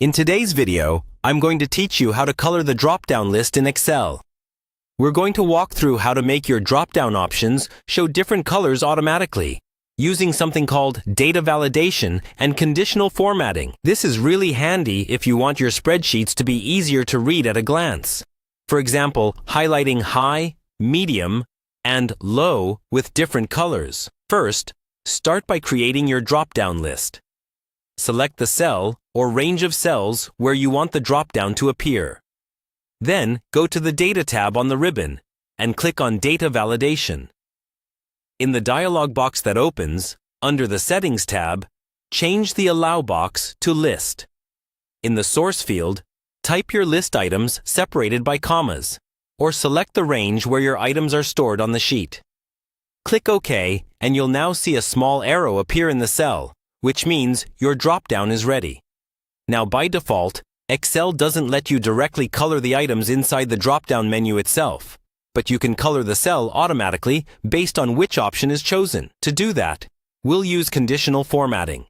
In today's video, I'm going to teach you how to color the drop-down list in Excel. We're going to walk through how to make your drop-down options show different colors automatically, using something called data validation and conditional formatting. This is really handy if you want your spreadsheets to be easier to read at a glance. For example, highlighting high, medium, and low with different colors. First, start by creating your drop-down list. Select the cell or range of cells where you want the drop-down to appear. Then, go to the Data tab on the ribbon and click on Data Validation. In the dialog box that opens, under the Settings tab, change the Allow box to List. In the Source field, type your list items separated by commas, or select the range where your items are stored on the sheet. Click OK, and you'll now see a small arrow appear in the cell, which means your drop-down is ready. Now, by default, Excel doesn't let you directly color the items inside the drop-down menu itself, but you can color the cell automatically based on which option is chosen. To do that, we'll use conditional formatting.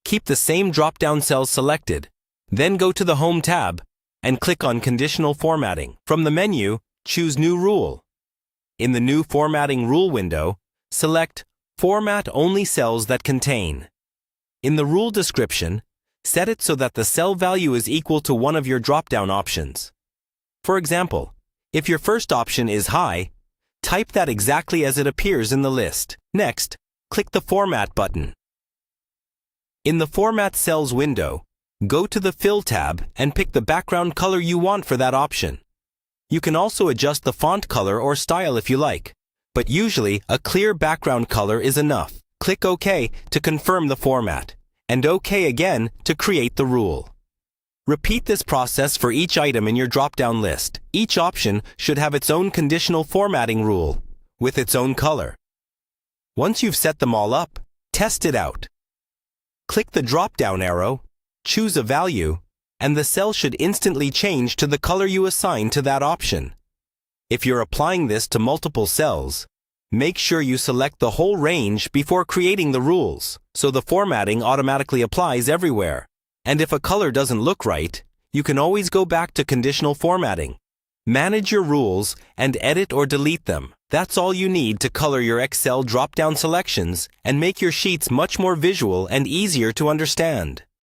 Keep the same drop-down cells selected, then go to the Home tab and click on Conditional Formatting. From the menu, choose New Rule. In the New Formatting Rule window, select Format only cells that contain. In the rule description, set it so that the cell value is equal to one of your drop-down options. For example, if your first option is high, type that exactly as it appears in the list. Next, click the Format button. In the Format Cells window, go to the Fill tab and pick the background color you want for that option. You can also adjust the font color or style if you like, but usually a clear background color is enough. Click OK to confirm the format, and OK again to create the rule. Repeat this process for each item in your drop-down list. Each option should have its own conditional formatting rule, with its own color. Once you've set them all up, test it out. Click the drop-down arrow, choose a value, and the cell should instantly change to the color you assign to that option. If you're applying this to multiple cells, make sure you select the whole range before creating the rules, so the formatting automatically applies everywhere. And if a color doesn't look right, you can always go back to conditional formatting. Manage your rules and edit or delete them. That's all you need to color your Excel drop-down selections and make your sheets much more visual and easier to understand.